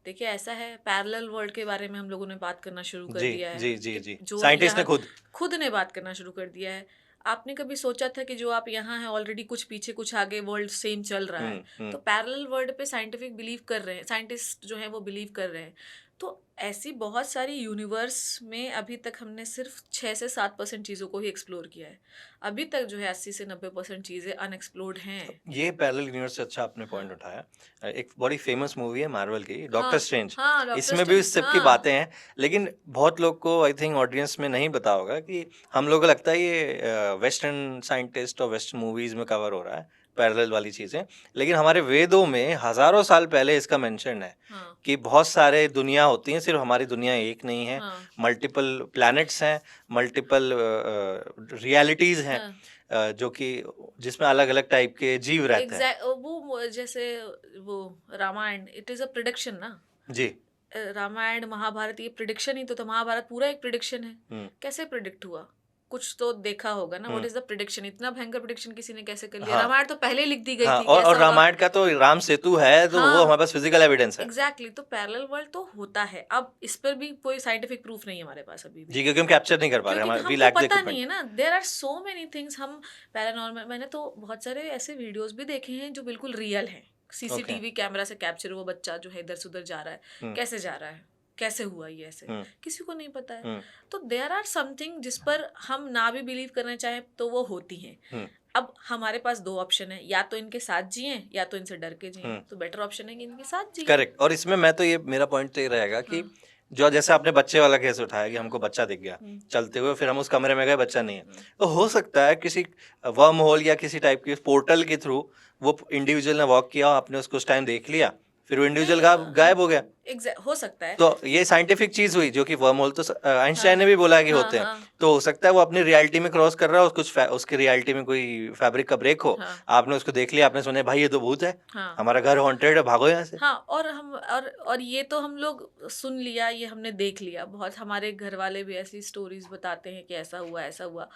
देखिए ऐसा है, पैरेलल वर्ल्ड के बारे में हम लोगों ने बात करना शुरू कर जी दिया है जी जी कि जी, जो साइंटिस्ट ने यहाँ खुद। खुद ने बात करना शुरू कर दिया है। आपने कभी सोचा था कि जो आप यहाँ हैं ऑलरेडी कुछ पीछे कुछ आगे वर्ल्ड सेम चल रहा है? तो पैरेलल वर्ल्ड पे साइंटिफिक बिलीव कर रहे हैं, साइंटिस्ट जो है वो बिलीव कर रहे हैं। तो ऐसी बहुत सारी यूनिवर्स में अभी तक हमने सिर्फ 6 से 7% चीज़ों को ही एक्सप्लोर किया है। अभी तक जो है 80 से 90% चीज़ें अनएक्सप्लोर्ड हैं। ये पैरेलल यूनिवर्स से अच्छा आपने हाँ पॉइंट उठाया। एक बड़ी फेमस मूवी है मार्वल की, हाँ डॉक्टर स्ट्रेंज। हाँ डॉक्टर इसमें भी स्ट्रेंज इस सब की हाँ। बातें हैं, लेकिन बहुत लोग को आई थिंक ऑडियंस में नहीं पता होगा कि हम लोग को लगता है ये वेस्टर्न साइंटिस्ट और वेस्टर्न मूवीज में कवर हो रहा है पैरेलल वाली चीजें, लेकिन हमारे वेदों में हजारों साल पहले इसका मेंशन है हाँ कि बहुत सारे दुनिया होती हैं, सिर्फ हमारी दुनिया एक नहीं है, हाँ मल्टीपल प्लैनेट्स हैं, मल्टीपल रियलिटीज हैं, हाँ जो कि जिसमें अलग अलग टाइप के जीव रहते हैं। एग्जैक्ट वो जैसे वो Ramayan it is a prediction ना। जी। रामायण महाभारत ये प्रिडिक्शन ही तो था, महाभारत पूरा एक प्रिडिक्शन है। हम्म कैसे प्रिडिक्ट हुआ? कुछ तो देखा होगा ना, what hmm, is the prediction? इतना भयंकर प्रिडिक्शन किसी ने कैसे कर लिया? हाँ रामायण तो पहले ही लिख दी गई हाँ, थी कि और ऐसा होगा। रामायण का तो राम सेतु है, तो वो हाँ हमारे पास फिजिकल एविडेंस है। एग्जैक्टली तो पैरेलल वर्ल्ड तो होता है। अब इस पर भी कोई साइंटिफिक प्रूफ नहीं है हमारे पास अभी भी, जी, क्योंकि हम कैप्चर नहीं कर पा रहे, क्योंकि हमारे वी हमको लैक द पता नहीं इक्विपमेंट। है ना। There are so many things. हम पैरानॉर्मल, मैंने तो बहुत सारे ऐसे वीडियोस भी देखे हैं जो बिल्कुल रियल हैं। ओके। सीसीटीवी कैमरा से कैप्चर हुआ बच्चा जो है इधर से उधर जा रहा है, हम्म कैसे जा रहा है, कैसे हुआ ये ऐसे, हम्म किसी को नहीं पता है। हम्म तो देर आर समथिंग जिस पर हम ना भी बिलीव करना चाहें तो वो होती हैं। हम्म अब हमारे पास दो ऑप्शन है, या तो इनके साथ जिए या तो इनसे डर के जिए। हम्म, तो बेटर ऑप्शन है कि इनके साथ जिए। करेक्ट। और इसमें मैं तो ये, मेरा पॉइंट तो ये रहेगा कि हाँ जो जैसे आपने बच्चे वाला केस उठाया कि हमको बच्चा दिख गया हम्म, चलते हुए, फिर हम उस कमरे में गए, बच्चा नहीं है, हम्म, तो हो सकता है किसी वर्म होल या किसी टाइप के पोर्टल के थ्रू वो इंडिविजुअल ने वॉक किया, आपने उसको उस टाइम देख लिया, फिर वो इंडिविजुअल नहीं गायब हो गया। एग्जैक्ट हो सकता है। तो ये साइंटिफिक चीज हुई, जो कि वर्म होल तो हाँ आइंस्टाइन ने भी बोला है कि हाँ होते हैं। हाँ तो हो सकता है वो अपनी रियलिटी में क्रॉस कर रहा हो, कुछ उसकी रियलिटी में कोई फैब्रिक का ब्रेक हो, हाँ आपने उसको देख लिया, आपने सुना भाई ये तो भूत है, हाँ हमारा घर हॉन्टेड है, भागो यहाँ से। हाँ। और हम और ये तो हम लोग सुन लिया, ये हमने देख लिया। बहुत हमारे घर वाले भी ऐसी स्टोरीज बताते हैं कि ऐसा हुआ ऐसा हुआ।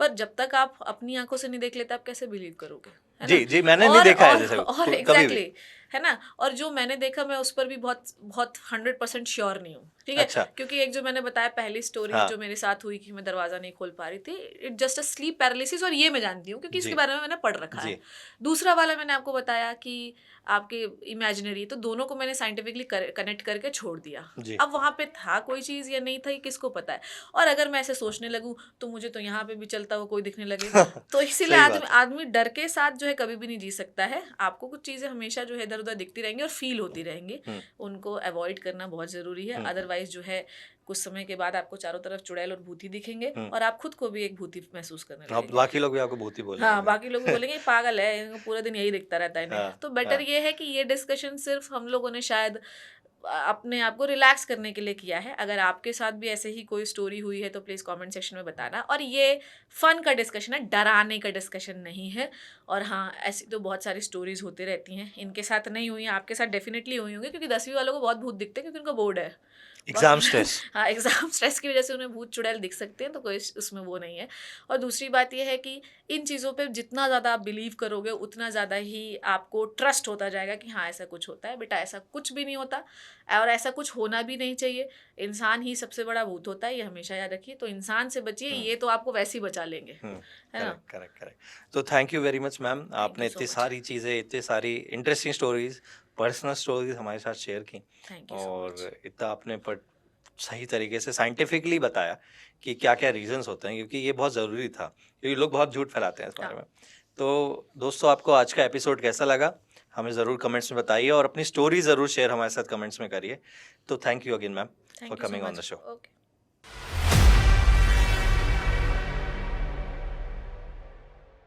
पर जब तक आप अपनी आंखों से नहीं देख लेते आप कैसे बिलीव करोगे? है जी ना। जी, मैंने नहीं और देखा है और जैसे और कभी भी। एग्जैक्टली है ना। और जो मैंने देखा मैं उस पर भी बहुत बहुत 100% श्योर नहीं हूँ, ठीक है। अच्छा। क्योंकि एक जो मैंने बताया पहली स्टोरी हाँ जो मेरे साथ हुई कि मैं दरवाजा नहीं खोल पा रही थी, it just a slip paralysis, और ये मैं जानती हूँ क्योंकि इसके जी बारे में मैंने पढ़ रखा जी है। दूसरा वाला मैंने आपको बताया कि आपके इमेजिनरी, तो दोनों को मैंने साइंटिफिकली कनेक्ट करके छोड़ दिया। जी। अब वहां पे था कोई चीज या नहीं था ये किसको पता है। और अगर मैं ऐसे सोचने लगूं तो मुझे तो यहाँ पे भी चलता हुआ कोई दिखने लगे। तो इसीलिए सही आदमी बात है। आदमी डर के साथ जो है कभी भी नहीं जी सकता है। आपको कुछ चीजें हमेशा जो है इधर उधर दिखती रहेंगी और फील होती रहेंगी। हम्म उनको अवॉइड करना बहुत जरूरी है, हम्म अदरवाइज जो है कुछ समय के बाद आपको चारों तरफ चुड़ैल और भूती दिखेंगे हम्म, और आप खुद को भी एक भूती महसूस करने अब लगेंगे। बाकी लोग भी आपको भूत ही हाँ बोलेंगे बाकी लोग भी बोलेंगे "ये पागल है, इनको पूरा दिन यही दिखता रहता है इन्हें"। हाँ तो बेटर हाँ ये है कि ये डिस्कशन सिर्फ हम लोगों ने शायद अपने आप को रिलैक्स करने के लिए किया है। अगर आपके साथ भी ऐसे ही कोई स्टोरी हुई है तो प्लीज़ कमेंट सेक्शन में बताना। और ये फन का डिस्कशन है, डराने का डिस्कशन नहीं है। और हाँ, ऐसी तो बहुत सारी स्टोरीज होती रहती हैं, इनके साथ नहीं हुई हैं, आपके साथ डेफिनेटली हुई होंगी, क्योंकि 10वीं वालों को बहुत भूत दिखते हैं क्योंकि उनका बोर्ड है बहुत। Exam stress. हाँ एग्जाम स्ट्रेस की वजह से उन्हें भूत चुड़ैल दिख सकते हैं, तो कोई उसमें वो नहीं है। और दूसरी बात यह है कि इन चीज़ों पे जितना ज़्यादा आप बिलीव करोगे उतना ज़्यादा ही आपको ट्रस्ट होता जाएगा कि हाँ ऐसा कुछ होता है। बेटा ऐसा कुछ भी नहीं होता और ऐसा कुछ होना भी नहीं चाहिए। इंसान ही सबसे बड़ा भूत होता है, ये हमेशा याद रखिए। तो इंसान से बचिए, ये तो आपको वैसे ही बचा लेंगे, है ना। Correct correct correct. तो thank you very much ma'am, thank आपने यू सो इतनी मच। सारी चीज़ें, इतनी सारी इंटरेस्टिंग स्टोरीज, पर्सनल स्टोरीज हमारे साथ शेयर की, थैंक यू सो और मच। इतना आपने सही तरीके से साइंटिफिकली बताया कि क्या-क्या रीज़न्स होते हैं, क्योंकि ये बहुत ज़रूरी था, क्योंकि लोग बहुत झूठ फैलाते हैं इस बारे हाँ, में। तो दोस्तों, आपको आज का एपिसोड कैसा लगा? हमें ज़रूर कमेंट्स में बताइए और अपनी स्टोरी ज़रूर शेयर हमारे साथ कमेंट्स में करिए। तो thank you again ma'am for thank you so coming on the much. Show. Okay.